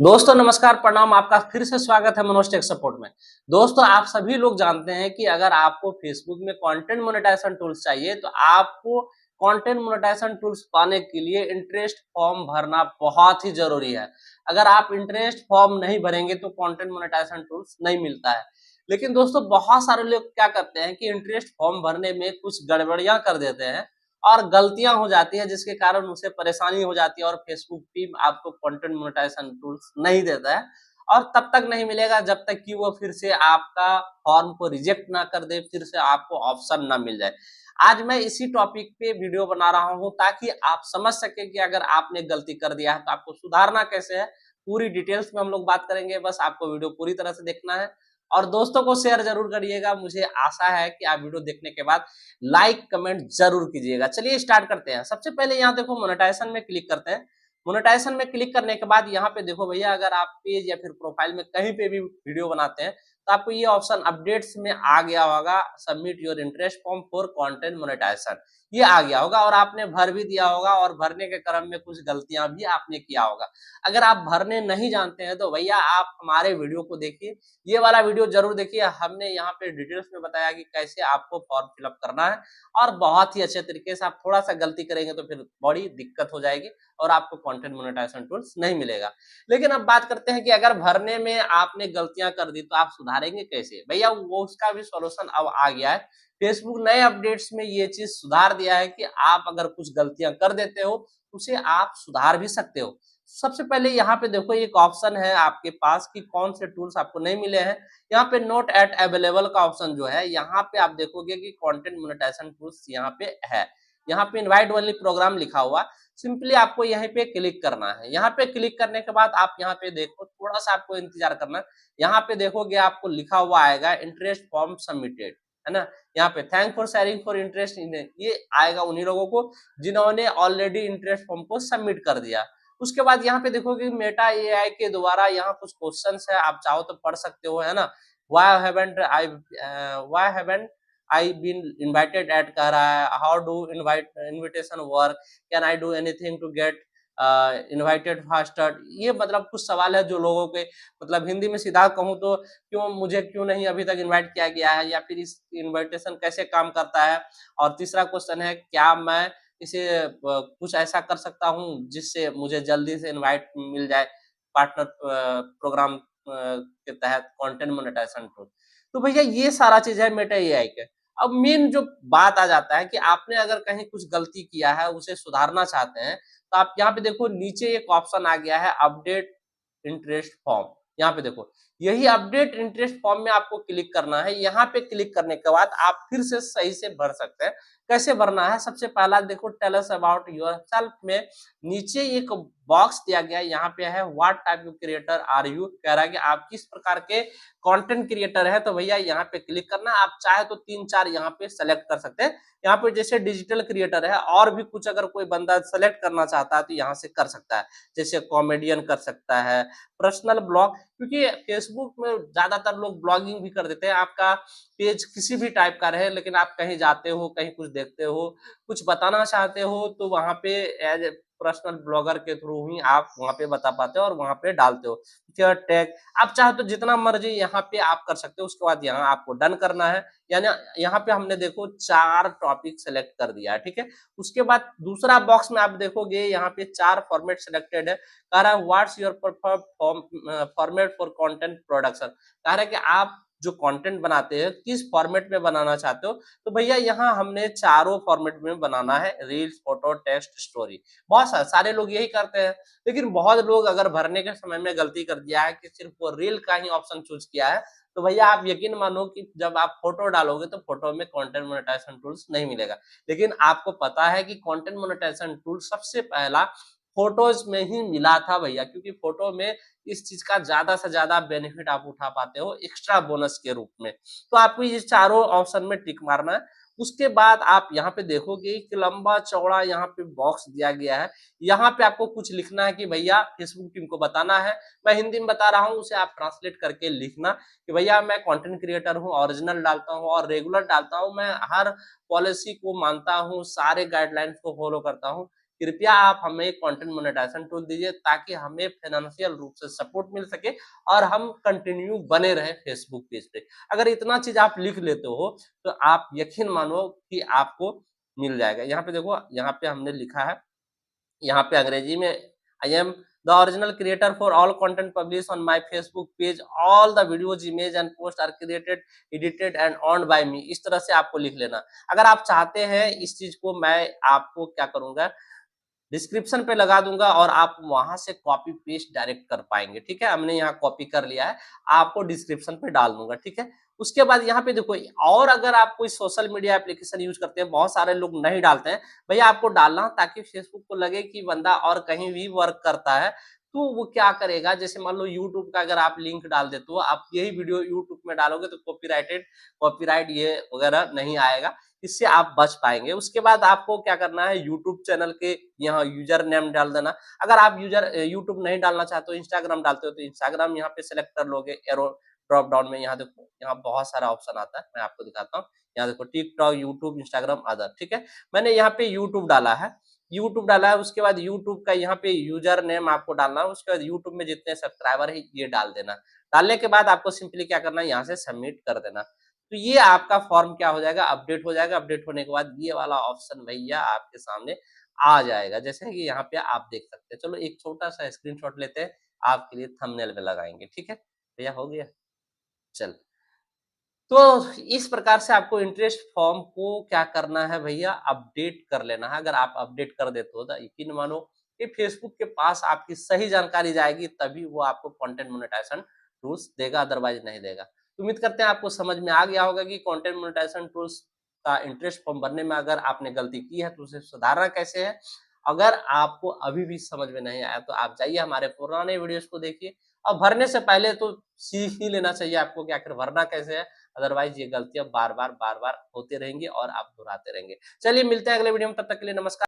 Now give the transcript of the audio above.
दोस्तों नमस्कार, प्रणाम। आपका फिर से स्वागत है मनोज टेक सपोर्ट में। दोस्तों आप सभी लोग जानते हैं कि अगर आपको फेसबुक में कंटेंट मोनेटाइजेशन टूल्स चाहिए तो आपको कंटेंट मोनेटाइजेशन टूल्स पाने के लिए इंटरेस्ट फॉर्म भरना बहुत ही ज़रूरी है। अगर आप इंटरेस्ट फॉर्म नहीं भरेंगे तो कंटेंट मोनेटाइजेशन टूल्स नहीं मिलता है। लेकिन दोस्तों बहुत सारे लोग क्या करते हैं कि इंटरेस्ट फॉर्म भरने में कुछ गड़बड़ियाँ कर देते हैं और गलतियाँ हो जाती हैं जिसके कारण उसे परेशानी हो जाती है और फेसबुक टीम आपको कंटेंट मोनेटाइजेशन टूल्स नहीं देता है और तब तक नहीं मिलेगा जब तक कि वो फिर से आपका फॉर्म को रिजेक्ट ना कर दे, फिर से आपको ऑप्शन ना मिल जाए। आज मैं इसी टॉपिक पे वीडियो बना रहा हूँ ताकि आप समझ सकें कि अगर आपने गलती कर दिया है तो आपको सुधारना कैसे है। पूरी डिटेल्स में हम लोग बात करेंगे, बस आपको वीडियो पूरी तरह से देखना है और दोस्तों को शेयर ज़रूर करिएगा। मुझे आशा है कि आप वीडियो देखने के बाद लाइक कमेंट जरूर कीजिएगा। चलिए स्टार्ट करते हैं। सबसे पहले यहाँ देखो मोनेटाइजेशन में क्लिक करते हैं। मोनेटाइजेशन में क्लिक करने के बाद यहाँ पे देखो भैया, अगर आप पेज या फिर प्रोफाइल में कहीं पे भी वीडियो बनाते हैं तो आपको ये ऑप्शन अपडेट्स में आ गया होगा, submit your interest form for content monetisation. ये आ गया होगा और आपने भर भी दिया होगा और भरने के क्रम में कुछ गलतियां भी आपने किया होगा। अगर आप भरने नहीं जानते हैं तो भैया आप हमारे वीडियो को देखिए, ये वाला वीडियो जरूर देखिए। हमने यहाँ पे डिटेल्स में बताया कि कैसे आपको फॉर्म फिलअप करना है और बहुत ही अच्छे तरीके से। आप थोड़ा-सा गलती करेंगे तो फिर बड़ी दिक्कत हो जाएगी और आपको कंटेंट मोनेटाइजेशन टूल्स नहीं मिलेगा। लेकिन अब बात करते हैं कि अगर भरने में आपने गलतियाँ कर दी तो आप सुधारेंगे कैसे? भैया वो उसका भी सॉल्यूशन अब आ गया है। फेसबुक नए अपडेट्स में ये चीज़ सुधार दिया है कि आप अगर कुछ गलतियाँ कर देते हो, उसे आप सुधार भी सकते हो। सबसे पहले यहाँ पे देखो एक ऑप्शन है आपके पास कि कौन से टूल्स आपको नहीं मिले हैं। यहाँ पे नोट एट अवेलेबल का ऑप्शन जो है, यहाँ पे आप देखोगे कि कंटेंट मोनेटाइजेशन टूल्स यहाँ पे है। यहाँ पे इनवाइट ओनली प्रोग्राम लिखा हुआ, सिंपली आपको यहीं पे क्लिक करना है। यहाँ पे क्लिक करने के बाद आप यहाँ पे देखो, थोड़ा-सा आपको इंतज़ार करना है। यहाँ पे देखोगे आपको लिखा हुआ आएगा इंटरेस्ट फॉर्म सबमिटेड, है ना? यहाँ पे thank for sharing for interest in, ये आएगा उन्हीं लोगों को जिन्होंने ऑलरेडी इंटरेस्ट फॉर्म को सबमिट कर दिया। उसके बाद यहाँ पे देखोगे मेटा एआई के द्वारा यहाँ कुछ क्वेश्चंस है, आप चाहो तो पढ़ सकते हो, है ना? Why haven't I been invited at कह रहा है, how do invitation work, can I do anything to get invited faster. ये मतलब कुछ सवाल है जो लोगों के, मतलब हिंदी में सीधा कहूँ तो क्यों नहीं अभी तक इनवाइट किया गया है, या फिर इस इनविटेशन कैसे काम करता है। और तीसरा क्वेश्चन है, क्या मैं इसे कुछ ऐसा कर सकता हूँ जिससे मुझे जल्दी से इनवाइट मिल जाए पार्टनर प्रोग्राम के तहत कंटेंट मोनेटाइजेशन टूल। तो भैया ये सारा चीज़ है मेटा एआई के। अब मेन जो बात आ जाता है कि आपने अगर कहीं कुछ गलती किया है, उसे सुधारना चाहते हैं, तो आप यहाँ पे देखो नीचे एक ऑप्शन आ गया है अपडेट इंटरेस्ट फॉर्म। यहाँ पे देखो, यही अपडेट इंटरेस्ट फॉर्म में आपको क्लिक करना है। यहाँ पे क्लिक करने के बाद आप फिर से सही से भर सकते हैं। कैसे भरना है? सबसे पहला देखो टेल अस अबाउट योरसेल्फ में नीचे एक बॉक्स दिया गया है, यहाँ पे है what type of creator are you, कह रहा है कि आप किस प्रकार के कंटेंट क्रिएटर है। तो भैया यहाँ पे क्लिक करना है। आप चाहे तो 3-4 यहाँ पे सेलेक्ट कर सकते हैं। यहाँ पे जैसे डिजिटल क्रिएटर है, और भी कुछ अगर कोई बंदा सेलेक्ट करना चाहता है तो यहाँ से कर सकता है। जैसे कॉमेडियन कर सकता है, पर्सनल ब्लॉग, क्योंकि फेसबुक में ज्यादातर लोग ब्लॉगिंग भी कर देते हैं। आपका पेज किसी भी टाइप का रहे, लेकिन आप कहीं जाते हो, कहीं कुछ देखते हो, कुछ बताना चाहते हो, तो वहाँ पे एज ए पर्सनल ब्लॉगर के थ्रू ही आप वहाँ पे बता पाते हो और वहाँ पे डालते हो। फिर टैग आप चाहो तो जितना मर्जी यहाँ पे आप कर सकते हो। उसके बाद यहाँ आपको डन करना है। यानी यहाँ पे हमने देखो 4 टॉपिक सेलेक्ट कर दिया है, ठीक है। उसके बाद दूसरा बॉक्स में आप देखोगे यहाँ पे 4 फॉर्मेट सिलेक्टेड है। कह रहा है what's your preferred format for content production. कह रहा है कि आप जो कंटेंट बनाते हैं किस फॉर्मेट में बनाना चाहते हो। तो भैया यहाँ हमने चारों फॉर्मेट में बनाना है, रील्स, फोटो, टेक्स्ट, स्टोरी। बहुत सारे लोग यही करते हैं, लेकिन बहुत लोग अगर भरने के समय में गलती कर दिया है कि सिर्फ वो रील का ही ऑप्शन चूज किया है। तो भैया आप यकीन मानो कि जब आप फोटो डालोगे तो फोटो में कंटेंट मोनेटाइजेशन टूल्स नहीं मिलेगा। लेकिन आपको पता है कि कंटेंट मोनेटाइजेशन टूल सबसे पहला फोटोज में ही मिला था भैया, क्योंकि फोटो में इस चीज का ज्यादा से ज्यादा बेनिफिट आप उठा पाते हो एक्स्ट्रा बोनस के रूप में। तो आपको ये चारों ऑप्शन में टिक मारना है। उसके बाद आप यहाँ पे देखोगे कि लंबा चौड़ा यहाँ पे बॉक्स दिया गया है। यहाँ पे आपको कुछ लिखना है कि भैया फेसबुक टीम को बताना है। मैं हिंदी में बता रहा हूँ, उसे आप ट्रांसलेट करके लिखना कि भैया मैं कंटेंट क्रिएटर हूँ, ओरिजिनल डालता हूँ और रेगुलर डालता हूँ। मैं हर पॉलिसी को मानता हूँ, सारे गाइडलाइंस को फॉलो करता हूँ। कृपया आप हमें कंटेंट मोनेटाइजेशन टूल दीजिए ताकि हमें फाइनेंशियल रूप से सपोर्ट मिल सके और हम कंटिन्यू बने रहे फेसबुक पेज पे। अगर इतना चीज़ आप लिख लेते हो, तो आप यकीन मानो कि आपको मिल जाएगा। यहाँ पे देखो, यहाँ पे हमने लिखा है, यहाँ पे अंग्रेजी में, I am the original creator for all content publish on my Facebook page, all the videos, image and post are created, edited and owned by me. इस तरह से आपको लिख लेना। अगर आप चाहते हैं इस चीज को, मैं आपको क्या करूंगा, डिस्क्रिप्शन पे लगा दूंगा और आप वहां से कॉपी पेस्ट डायरेक्ट कर पाएंगे। ठीक है, हमने यहाँ कॉपी कर लिया है, आपको डिस्क्रिप्शन पे डाल दूंगा। ठीक है, उसके बाद यहाँ पे देखो, और अगर आप कोई सोशल मीडिया एप्लीकेशन यूज करते हैं, बहुत सारे लोग नहीं डालते हैं, भैया आपको डालना, ताकि फेसबुक को लगे कि बंदा और कहीं भी वर्क करता है। तो वो क्या करेगा, जैसे मान लो यूट्यूब का अगर आप लिंक डाल देते हो, आप यही वीडियो यूट्यूब में डालोगे तो कॉपीराइट ये वगैरह नहीं आएगा, इससे आप बच पाएंगे। उसके बाद आपको क्या करना है, यूट्यूब चैनल के यहाँ यूजर नेम डाल देना। अगर आप यूट्यूब नहीं डालना चाहते हो, इंस्टाग्राम डालते हो, तो इंस्टाग्राम यहाँ पे सेलेक्ट कर लोगे, एरो ड्रॉप डाउन में। यहाँ देखो, यहाँ बहुत सारा ऑप्शन आता है, मैं आपको दिखाता हूँ। यहाँ देखो, टिकटॉक, यूट्यूब, इंस्टाग्राम, अदर। ठीक है, मैंने यहाँ पे यूट्यूब डाला है, यूट्यूब डाला है। उसके बाद यूट्यूब का यहाँ पे यूजर नेम आपको डालना है। उसके बाद यूट्यूब में जितने सब्सक्राइबर है ये डाल देना। डालने के बाद आपको सिंपली क्या करना है, यहाँ से सबमिट कर देना। तो ये आपका फॉर्म क्या हो जाएगा, अपडेट हो जाएगा। अपडेट होने के बाद ये वाला ऑप्शन भैया आपके सामने आ जाएगा, जैसे कि यहाँ पे आप देख सकते हैं। चलो एक छोटा सा स्क्रीनशॉट लेते हैं, आपके लिए थंबनेल में लगाएंगे। ठीक है भैया, हो गया, चल। तो इस प्रकार से आपको इंटरेस्ट फॉर्म को क्या करना है भैया, अपडेट कर लेना है। अगर आप अपडेट कर देते हो तो यकीन मानो कि फेसबुक के पास आपकी सही जानकारी जाएगी, तभी वो आपको कंटेंट मोनेटाइजेशन टूल्स देगा, अदरवाइज नहीं देगा। तो उम्मीद करते हैं आपको समझ में आ गया होगा कि कंटेंट मोनेटाइजेशन टूल्स का इंटरेस्ट फॉर्म भरने में अगर आपने गलती की है तो उसे सुधारना कैसे है। अगर आपको अभी भी समझ में नहीं आया तो आप जाइए हमारे पुराने वीडियोस को देखिए, और भरने से पहले तो सीख ही लेना चाहिए आपको कि आखिर भरना कैसे है। अदरवाइज ये गलतियां बार बार होते रहेंगी और आप दोहराते रहेंगे। चलिए मिलते हैं अगले वीडियो में, तब तक के लिए नमस्कार।